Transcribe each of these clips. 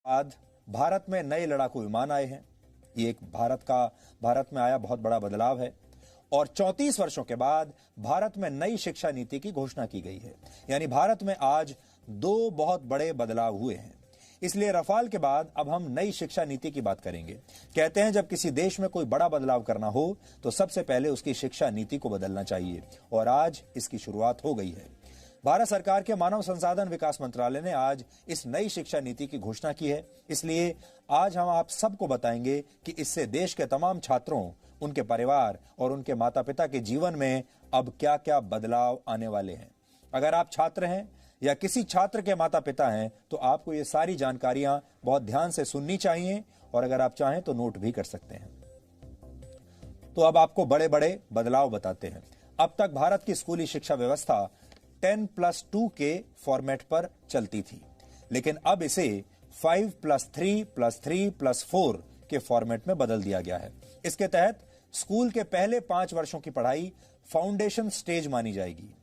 बाद भारत में नए लड़ाकू विमान आए हैं। ये एक भारत में आया बहुत बड़ा बदलाव है। और 34 वर्षों के बाद भारत में नई शिक्षा नीति की घोषणा की गई है। यानी भारत में आज दो बहुत बड़े बदलाव हुए हैं। इसलिए रफाल के बाद अब हम नई शिक्षा नीति की बात करेंगे। कहते हैं जब किसी देश में कोई बड़ा बदलाव करना हो तो सबसे पहले उसकी शिक्षा नीति को बदलना चाहिए, और आज इसकी शुरुआत हो गई है। भारत सरकार के मानव संसाधन विकास मंत्रालय ने आज इस नई शिक्षा नीति की घोषणा की है। इसलिए आज हम आप सबको बताएंगे कि इससे देश के तमाम छात्रों, उनके परिवार और उनके माता पिता के जीवन में अब क्या क्या बदलाव आने वाले हैं। अगर आप छात्र हैं या किसी छात्र के माता पिता हैं तो आपको ये सारी जानकारियां बहुत ध्यान से सुननी चाहिए, और अगर आप चाहें तो नोट भी कर सकते हैं। तो अब आपको बड़े बड़े बदलाव बताते हैं। अब तक भारत की स्कूली शिक्षा व्यवस्था 10+2 के फॉर्मेट पर चलती थी, लेकिन अब इसे 5+3+3+4 के फॉर्मेट में बदल दिया गया है। इसके तहत स्कूल के पहले 5 वर्षों की पढ़ाई फाउंडेशन स्टेज मानी जाएगी,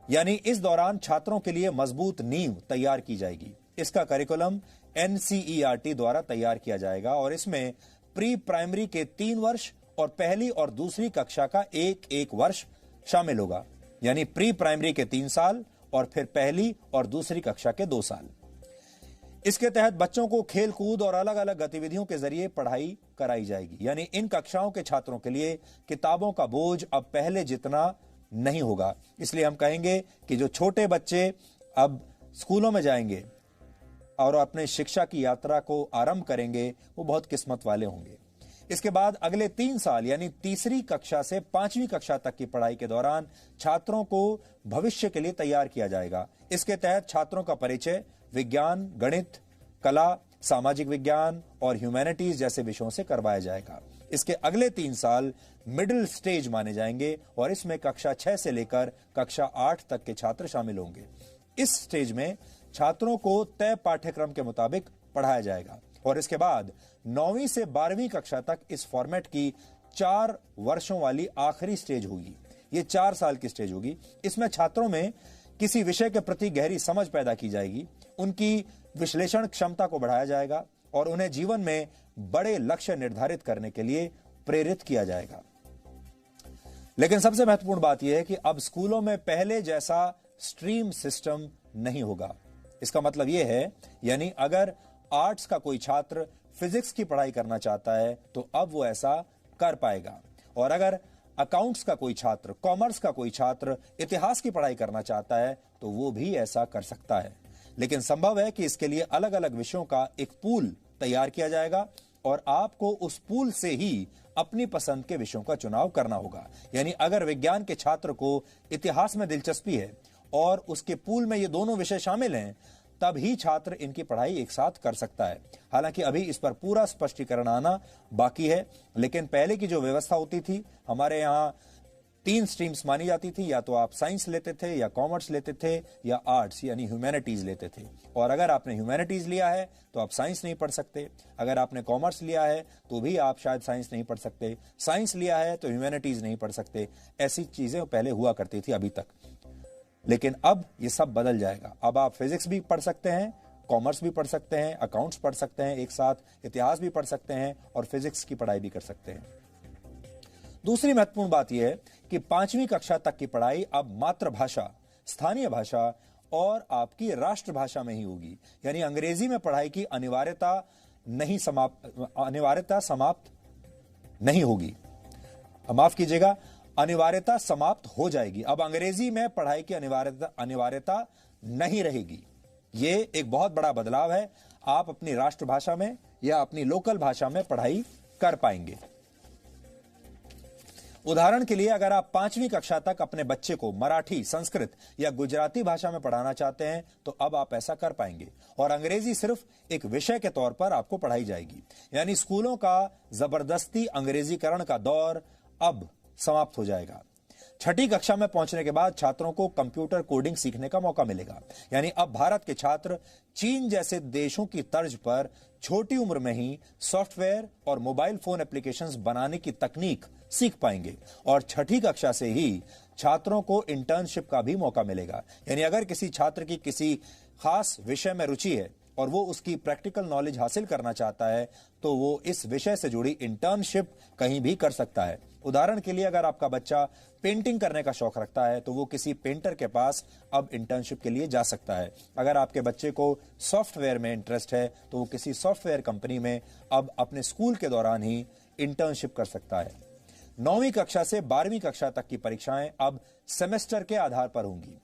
यानी इस दौरान छात्रों के लिए मजबूत नींव तैयार की जाएगी। इसका करिकुलम NCERT द्वारा तैयार किया जाएगा और इसमें प्री प्राइमरी के 3 वर्ष और पहली और दूसरी कक्षा का एक वर्ष शामिल होगा, यानी प्री प्राइमरी के 3 साल और फिर पहली और दूसरी कक्षा के 2 साल। इसके तहत बच्चों को खेल कूद और अलग अलग गतिविधियों के जरिए पढ़ाई कराई जाएगी, यानी इन कक्षाओं के छात्रों के लिए किताबों का बोझ अब पहले जितना नहीं होगा। इसलिए हम कहेंगे कि जो छोटे बच्चे अब स्कूलों में जाएंगे और अपने शिक्षा की यात्रा को आरंभ करेंगे, वो बहुत किस्मत वाले होंगे। इसके बाद अगले 3 साल यानी तीसरी कक्षा से 5वीं कक्षा तक की पढ़ाई के दौरान छात्रों को भविष्य के लिए तैयार किया जाएगा। इसके तहत छात्रों का परिचय विज्ञान, गणित, कला, सामाजिक विज्ञान और ह्यूमैनिटीज जैसे विषयों से करवाया जाएगा। इसके अगले 3 साल मिडिल स्टेज माने जाएंगे और इसमें कक्षा 6 से लेकर कक्षा 8 तक के छात्र शामिल होंगे। इस स्टेज में छात्रों को तय पाठ्यक्रम के मुताबिक पढ़ाया जाएगा और इसके बाद 9वीं से 12वीं कक्षा तक इस फॉर्मेट की 4 वर्षों वाली आखिरी स्टेज होगी। ये 4 साल की स्टेज होगी। इसमें छात्रों में किसी विषय के प्रति गहरी समझ पैदा की जाएगी, उनकी विश्लेषण क्षमता को बढ़ाया जाएगा और उन्हें जीवन में बड़े लक्ष्य निर्धारित करने के लिए प्रेरित किया जाएगा। लेकिन सबसे महत्वपूर्ण बात यह है कि अब स्कूलों में पहले जैसा स्ट्रीम सिस्टम नहीं होगा। इसका मतलब यह है, यानी अगर आर्ट्स का कोई छात्र फिजिक्स की पढ़ाई करना चाहता है तो अब वो ऐसा कर पाएगा, और अगर अकाउंट्स का कोई छात्र, कॉमर्स का कोई छात्र इतिहास की पढ़ाई करना चाहता है तो वो भी ऐसा कर सकता है। लेकिन संभव है कि इसके लिए अलग अलग विषयों का एक पूल तैयार किया जाएगा और आपको उस पूल से ही अपनी पसंद के विषयों का चुनाव करना होगा। यानी अगर विज्ञान के छात्र को इतिहास में दिलचस्पी है और उसके पूल में ये दोनों विषय शामिल हैं, तब ही छात्र इनकी पढ़ाई एक साथ कर सकता है। हालांकि अभी इस पर पूरा स्पष्टीकरण आना बाकी है, लेकिन पहले की जो व्यवस्था होती थी, हमारे यहाँ 3 स्ट्रीम्स मानी जाती थी, या तो आप साइंस लेते थे या कॉमर्स लेते थे या आर्ट्स यानी ह्यूमैनिटीज लेते थे। और अगर आपने ह्यूमैनिटीज लिया है तो आप साइंस नहीं पढ़ सकते, अगर आपने कॉमर्स लिया है तो भी आप शायद साइंस नहीं पढ़ सकते, साइंस लिया है तो ह्यूमैनिटीज नहीं पढ़ सकते। ऐसी चीजें पहले हुआ करती थी अभी तक, लेकिन अब ये सब बदल जाएगा। अब आप फिजिक्स भी पढ़ सकते हैं, कॉमर्स भी पढ़ सकते हैं, अकाउंट्स पढ़ सकते हैं, एक साथ इतिहास भी पढ़ सकते हैं और फिजिक्स की पढ़ाई भी कर सकते हैं। दूसरी महत्वपूर्ण बात यह है कि 5वीं कक्षा तक की पढ़ाई अब मातृभाषा, स्थानीय भाषा और आपकी राष्ट्रभाषा में ही होगी। यानी अंग्रेजी में पढ़ाई की अनिवार्यता समाप्त नहीं होगी। माफ कीजिएगा, अनिवार्यता समाप्त हो जाएगी। अब अंग्रेजी में पढ़ाई की अनिवार्यता नहीं रहेगी। यह एक बहुत बड़ा बदलाव है। आप अपनी राष्ट्रभाषा में या अपनी लोकल भाषा में पढ़ाई कर पाएंगे। उदाहरण के लिए अगर आप 5वीं कक्षा तक अपने बच्चे को मराठी, संस्कृत या गुजराती भाषा में पढ़ाना चाहते हैं तो अब आप ऐसा कर पाएंगे, और अंग्रेजी सिर्फ एक विषय के तौर पर आपको पढ़ाई जाएगी। यानी स्कूलों का जबरदस्ती अंग्रेजीकरण का दौर अब समाप्त हो जाएगा। 6ठी कक्षा में पहुंचने के बाद छात्रों को कंप्यूटर कोडिंग सीखने का मौका मिलेगा। यानी अब भारत के छात्र चीन जैसे देशों की तर्ज पर छोटी उम्र में ही सॉफ्टवेयर और मोबाइल फोन एप्लीकेशंस बनाने की तकनीक सीख पाएंगे, और 6ठी कक्षा से ही छात्रों को इंटर्नशिप का भी मौका मिलेगा। यानी अगर किसी छात्र की किसी खास विषय में रुचि है और वो उसकी प्रैक्टिकल नॉलेज हासिल करना चाहता है तो वो इस विषय से जुड़ी इंटर्नशिप कहीं भी कर सकता है। उदाहरण के लिए अगर आपका बच्चा पेंटिंग करने का शौक रखता है तो वो किसी पेंटर के पास अब इंटर्नशिप के लिए जा सकता है। अगर आपके बच्चे को सॉफ्टवेयर में इंटरेस्ट है तो वो किसी सॉफ्टवेयर कंपनी में अब अपने स्कूल के दौरान ही इंटर्नशिप कर सकता है। 9वीं कक्षा से 12वीं कक्षा तक की परीक्षाएं अब सेमेस्टर के आधार पर होंगी।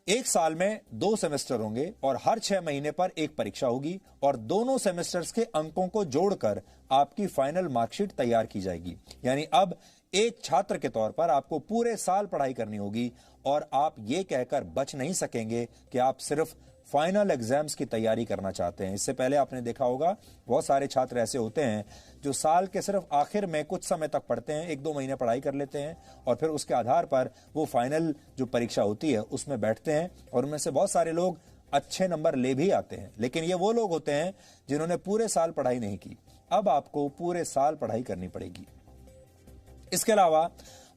एक साल में 2 सेमेस्टर होंगे और हर 6 महीने पर एक परीक्षा होगी और दोनों सेमेस्टर्स के अंकों को जोड़कर आपकी फाइनल मार्कशीट तैयार की जाएगी। यानी अब एक छात्र के तौर पर आपको पूरे साल पढ़ाई करनी होगी और आप ये कहकर बच नहीं सकेंगे कि आप सिर्फ फाइनल एग्जाम्स की तैयारी करना चाहते हैं। इससे पहले आपने देखा होगा बहुत सारे छात्र ऐसे होते हैं जो साल के सिर्फ आखिर में कुछ समय तक पढ़ते हैं, 1-2 महीने पढ़ाई कर लेते हैं और फिर उसके आधार पर वो फाइनल जो परीक्षा होती है उसमें बैठते हैं और उनमें से बहुत सारे लोग अच्छे नंबर ले भी आते हैं। लेकिन ये वो लोग होते हैं जिन्होंने पूरे साल पढ़ाई नहीं की। अब आपको पूरे साल पढ़ाई करनी पड़ेगी। इसके अलावा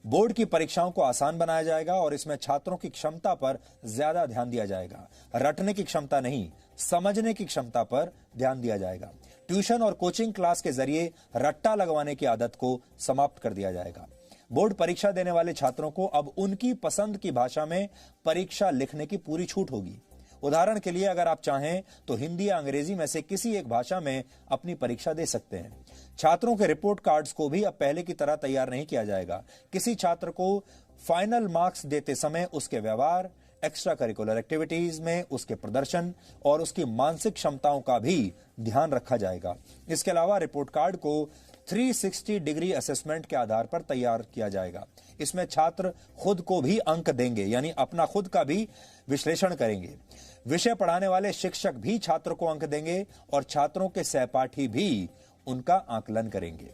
बोर्ड की परीक्षाओं को आसान बनाया जाएगा और इसमें छात्रों की क्षमता पर ज्यादा ध्यान दिया जाएगा। रटने की क्षमता नहीं, समझने की क्षमता पर ध्यान दिया जाएगा। ट्यूशन और कोचिंग क्लास के जरिए रट्टा लगवाने की आदत को समाप्त कर दिया जाएगा। बोर्ड परीक्षा देने वाले छात्रों को अब उनकी पसंद की भाषा में परीक्षा लिखने की पूरी छूट होगी। उदाहरण के लिए अगर आप चाहें तो हिंदी या अंग्रेजी में से किसी एक भाषा में अपनी परीक्षा दे सकते हैं। छात्रों के रिपोर्ट कार्ड्स को भी अब पहले की तरह तैयार नहीं किया जाएगा। किसी छात्र को फाइनल मार्क्स देते समय उसके व्यवहार, एक्स्ट्रा करिकुलर एक्टिविटीज में उसके प्रदर्शन और उसकी मानसिक क्षमताओं का भी ध्यान रखा जाएगा। इसके अलावा रिपोर्ट कार्ड को 360 डिग्री असेसमेंट के आधार पर तैयार किया जाएगा। इसमें छात्र खुद को भी अंक देंगे, यानी अपना खुद का भी विश्लेषण करेंगे। विषय पढ़ाने वाले शिक्षक भी छात्र को अंक देंगे और छात्रों के सहपाठी भी उनका आकलन करेंगे।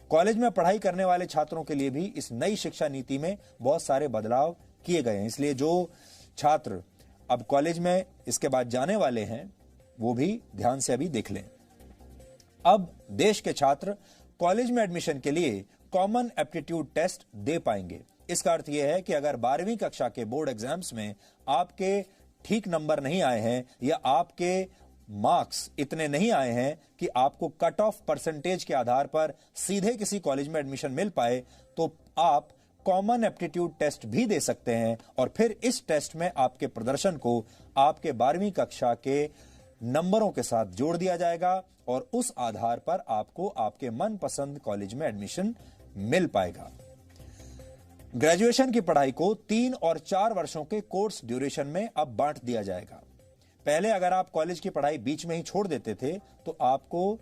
कॉलेज में पढ़ाई करने वाले छात्रों के लिए भी इस नई शिक्षा नीति में बहुत सारे बदलाव किए गए हैं। इसलिए जो छात्र अब कॉलेज में इसके बाद जाने वाले हैं वो भी ध्यान से अभी देख लें। अब देश के छात्र कॉलेज में एडमिशन के लिए कॉमन एप्टीट्यूड टेस्ट दे पाएंगे। इसका अर्थ यह है कि अगर 12वीं कक्षा के बोर्ड एग्जाम्स में आपके ठीक नंबर नहीं आए हैं या आपके मार्क्स इतने नहीं आए हैं कि आपको कट ऑफ परसेंटेज के आधार पर सीधे किसी कॉलेज में एडमिशन मिल पाए, तो आप कॉमन एप्टीट्यूड टेस्ट भी दे सकते हैं और फिर इस टेस्ट में आपके प्रदर्शन को आपके 12वीं कक्षा के नंबरों के साथ जोड़ दिया जाएगा और उस आधार पर आपको आपके मनपसंद कॉलेज में एडमिशन मिल पाएगा। ग्रेजुएशन की पढ़ाई को 3 और 4 वर्षों के कोर्स ड्यूरेशन में अब बांट दिया जाएगा। पहले अगर आप कॉलेज की पढ़ाई बीच में ही छोड़ देते थे तो आपको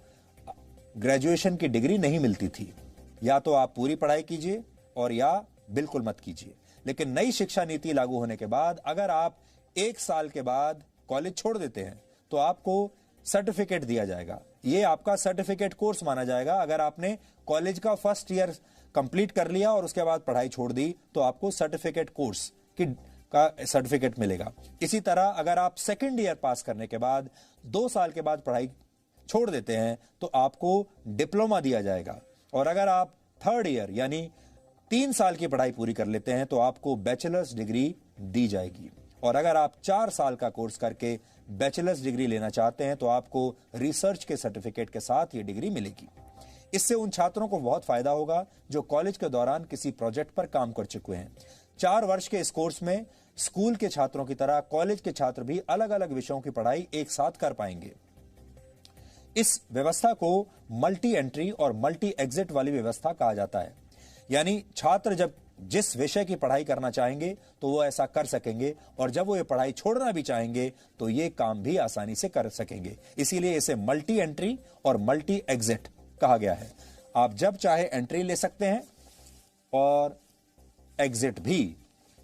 ग्रेजुएशन की डिग्री नहीं मिलती थी। या तो आप पूरी पढ़ाई कीजिए और या बिल्कुल मत कीजिए। लेकिन नई शिक्षा नीति लागू होने के बाद अगर आप 1 साल के बाद कॉलेज छोड़ देते हैं तो आपको सर्टिफिकेट दिया जाएगा। यह आपका सर्टिफिकेट कोर्स माना जाएगा। अगर आपने कॉलेज का फर्स्ट ईयर कंप्लीट कर लिया और उसके बाद पढ़ाई छोड़ दी तो आपको सर्टिफिकेट कोर्स का सर्टिफिकेट मिलेगा। इसी तरह अगर आप सेकेंड ईयर पास करने के बाद 2 साल के बाद पढ़ाई छोड़ देते हैं तो आपको डिप्लोमा दिया जाएगा और अगर आप थर्ड ईयर यानी 3 साल की पढ़ाई पूरी कर लेते हैं तो आपको बैचलर्स डिग्री दी जाएगी और अगर आप 4 साल का कोर्स करके बैचलर्स डिग्री लेना चाहते हैं तो आपको रिसर्च के सर्टिफिकेट के साथ ये डिग्री मिलेगी। इससे उन छात्रों को बहुत फायदा होगा जो कॉलेज के दौरान किसी प्रोजेक्ट पर काम कर चुके हैं। 4 वर्ष के इस कोर्स में स्कूल के छात्रों की तरह कॉलेज के छात्र भी अलग अलग विषयों की पढ़ाई एक साथ कर पाएंगे। इस व्यवस्था को मल्टी एंट्री और मल्टी एग्जिट वाली व्यवस्था कहा जाता है। यानी छात्र जब जिस विषय की पढ़ाई करना चाहेंगे तो वो ऐसा कर सकेंगे और जब वो ये पढ़ाई छोड़ना भी चाहेंगे तो ये काम भी आसानी से कर सकेंगे। इसीलिए इसे मल्टी एंट्री और मल्टी एग्जिट कहा गया है। आप जब चाहे एंट्री ले सकते हैं और एग्जिट भी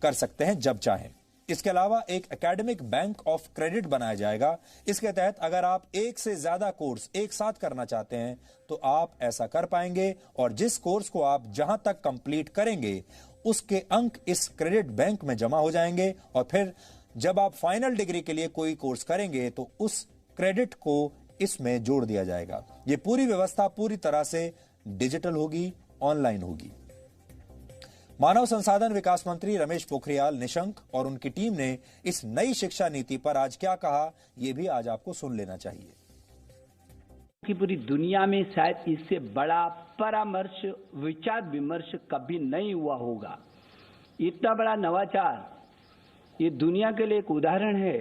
कर सकते हैं जब चाहें। इसके अलावा एक एकेडमिक बैंक ऑफ क्रेडिट बनाया जाएगा। इसके तहत अगर आप एक से ज्यादा कोर्स एक साथ करना चाहते हैं तो आप ऐसा कर पाएंगे और जिस कोर्स को आप जहां तक कंप्लीट करेंगे उसके अंक इस क्रेडिट बैंक में जमा हो जाएंगे और फिर जब आप फाइनल डिग्री के लिए कोई कोर्स करेंगे तो उस क्रेडिट को इसमें जोड़ दिया जाएगा। यह पूरी व्यवस्था पूरी तरह से डिजिटल होगी, ऑनलाइन होगी। मानव संसाधन विकास मंत्री रमेश पोखरियाल निशंक और उनकी टीम ने इस नई शिक्षा नीति पर आज क्या कहा, यह भी आज आपको सुन लेना चाहिए। कि पूरी दुनिया में शायद इससे बड़ा परामर्श, विचार विमर्श कभी नहीं हुआ होगा। इतना बड़ा नवाचार ये दुनिया के लिए एक उदाहरण है,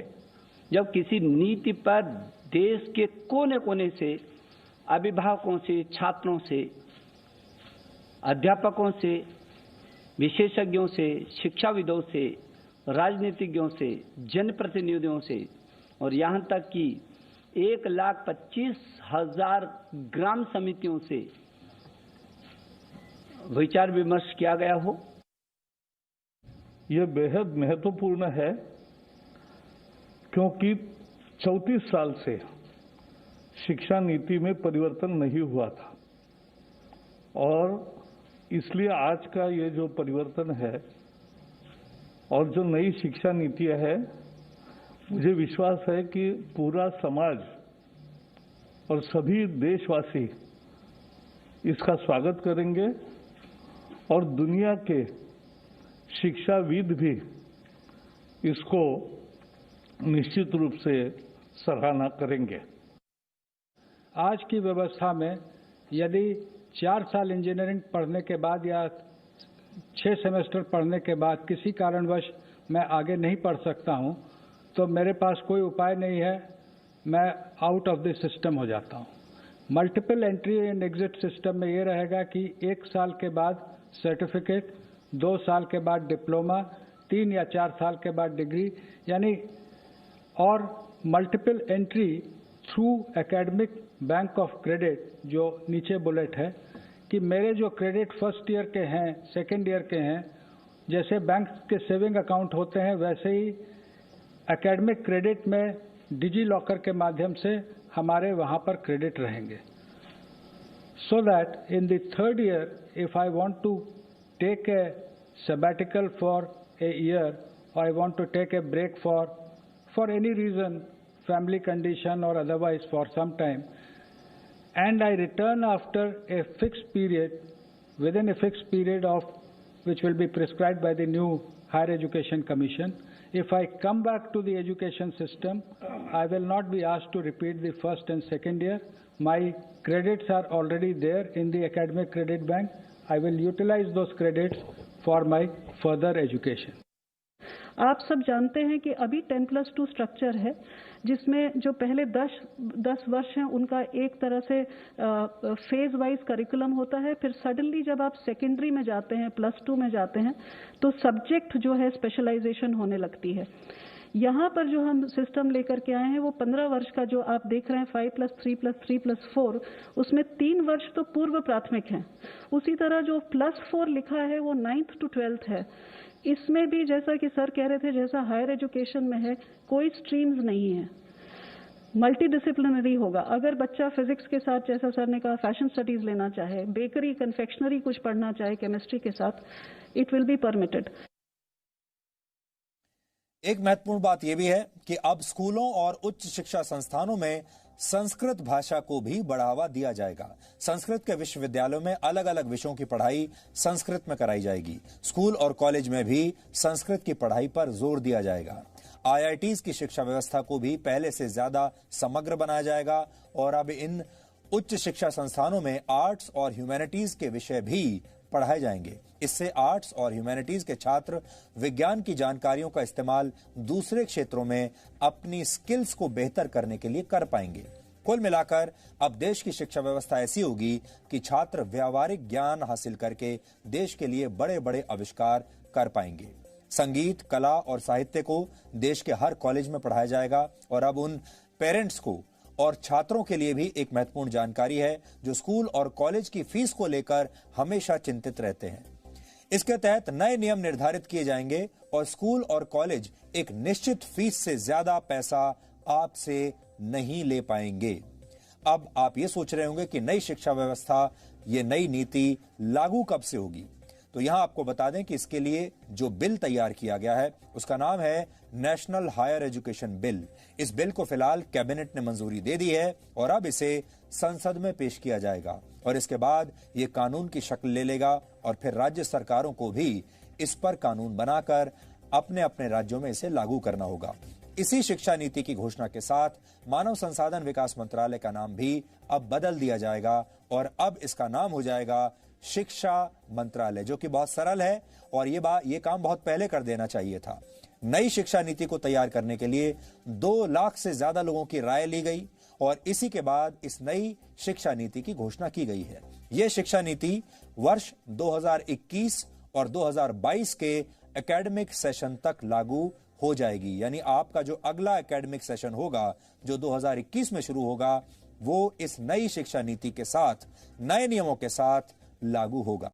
जब किसी नीति पर देश के कोने कोने से, अभिभावकों से, छात्रों से, अध्यापकों से, विशेषज्ञों से, शिक्षाविदों से, राजनीतिज्ञों से, जनप्रतिनिधियों से और यहाँ तक कि 1,25,000 ग्राम समितियों से विचार विमर्श किया गया हो। यह बेहद महत्वपूर्ण है क्योंकि 34 साल से शिक्षा नीति में परिवर्तन नहीं हुआ था और इसलिए आज का ये जो परिवर्तन है और जो नई शिक्षा नीति है, मुझे विश्वास है कि पूरा समाज और सभी देशवासी इसका स्वागत करेंगे और दुनिया के शिक्षाविद भी इसको निश्चित रूप से सराहना करेंगे। आज की व्यवस्था में यदि 4 साल इंजीनियरिंग पढ़ने के बाद या 6 सेमेस्टर पढ़ने के बाद किसी कारणवश मैं आगे नहीं पढ़ सकता हूं, तो मेरे पास कोई उपाय नहीं है, मैं आउट ऑफ द सिस्टम हो जाता हूं। Multiple entry and exit system में ये रहेगा कि 1 साल के बाद सर्टिफिकेट, 2 साल के बाद डिप्लोमा, 3 या 4 साल के बाद डिग्री, यानी और multiple entry through academic bank of credit, जो नीचे बुलेट है कि मेरे जो क्रेडिट फर्स्ट ईयर के हैं, सेकेंड ईयर के हैं, जैसे बैंक के सेविंग अकाउंट होते हैं वैसे ही एकेडमिक क्रेडिट में डिजी लॉकर के माध्यम से हमारे वहाँ पर क्रेडिट रहेंगे, so that in the third year if I want to take a sabbatical for a year or I want to take a break for any reason, family condition or otherwise for some time, and I return after a fixed period, within a fixed period of which will be prescribed by the new Higher Education Commission. If I come back to the education system, I will not be asked to repeat the first and second year. My credits are already there in the academic credit bank. I will utilize those credits for my further education. आप सब जानते हैं कि अभी 10+2 structure है, जिसमें जो पहले 10 वर्ष हैं उनका एक तरह से फेज वाइज करिकुलम होता है। फिर सडनली जब आप सेकेंडरी में जाते हैं, +2 में जाते हैं, तो सब्जेक्ट जो है स्पेशलाइजेशन होने लगती है। यहाँ पर जो हम सिस्टम लेकर के आए हैं वो 15 वर्ष का जो आप देख रहे हैं 5+3+3+4, उसमें 3 वर्ष तो पूर्व प्राथमिक हैं। उसी तरह जो +4 लिखा है वो 9th to 12th है। इसमें भी जैसा कि सर कह रहे थे, जैसा हायर एजुकेशन में है, कोई स्ट्रीम्स नहीं है, मल्टी डिसिप्लिनरी होगा। अगर बच्चा फिजिक्स के साथ, जैसा सर ने कहा, फैशन स्टडीज लेना चाहे, बेकरी, कन्फेक्शनरी कुछ पढ़ना चाहे केमिस्ट्री के साथ, इट विल बी परमिटेड। एक महत्वपूर्ण बात यह भी है कि अब स्कूलों और उच्च शिक्षा संस्थानों में संस्कृत भाषा को भी बढ़ावा दिया जाएगा। संस्कृत के विश्वविद्यालयों में अलग अलग विषयों की पढ़ाई संस्कृत में कराई जाएगी। स्कूल और कॉलेज में भी संस्कृत की पढ़ाई पर जोर दिया जाएगा। IITs की शिक्षा व्यवस्था को भी पहले से ज्यादा समग्र बनाया जाएगा और अब इन उच्च शिक्षा संस्थानों में आर्ट्स और ह्यूमैनिटीज के विषय भी पढ़ाए जाएंगे। इससे आर्ट्स और ह्यूमैनिटीज के छात्र विज्ञान की जानकारियों का इस्तेमाल दूसरे क्षेत्रों में अपनी स्किल्स को बेहतर करने के लिए कर पाएंगे। कुल मिलाकर अब देश की शिक्षा व्यवस्था ऐसी होगी कि छात्र व्यावहारिक ज्ञान हासिल करके देश के लिए बड़े बड़े आविष्कार कर पाएंगे। संगीत, कला और साहित्य को देश के हर कॉलेज में पढ़ाया जाएगा और अब उन पेरेंट्स को और छात्रों के लिए भी एक महत्वपूर्ण जानकारी है जो स्कूल और कॉलेज की फीस को लेकर हमेशा चिंतित रहते हैं। इसके तहत नए नियम निर्धारित किए जाएंगे और स्कूल और कॉलेज एक निश्चित फीस से ज्यादा पैसा आपसे नहीं ले पाएंगे। अब आप ये सोच रहे होंगे कि नई शिक्षा व्यवस्था, ये नई नीति लागू कब से होगी? तो यहां आपको बता दें कि इसके लिए जो बिल तैयार किया गया है उसका नाम है नेशनल हायर एजुकेशन बिल। इस बिल को फिलहाल कैबिनेट ने मंजूरी दे दी है और अब इसे संसद में पेश किया जाएगा और इसके बाद ये कानून की शक्ल ले लेगा और फिर राज्य सरकारों को भी इस पर कानून बनाकर अपने अपने राज्यों में इसे लागू करना होगा। इसी शिक्षा नीति की घोषणा के साथ मानव संसाधन विकास मंत्रालय का नाम भी अब बदल दिया जाएगा और अब इसका नाम हो जाएगा शिक्षा मंत्रालय, जो कि बहुत सरल है और ये काम बहुत पहले कर देना चाहिए था। नई शिक्षा नीति को तैयार करने के लिए 2 लाख से ज्यादा लोगों की राय ली गई और इसी के बाद इस नई शिक्षा नीति की घोषणा की गई है। यह शिक्षा नीति वर्ष 2021 और 2022 के एकेडमिक सेशन तक लागू हो जाएगी। यानी आपका जो अगला एकेडमिक सेशन होगा जो 2021 में शुरू होगा वो इस नई शिक्षा नीति के साथ, नए नियमों के साथ लागू होगा।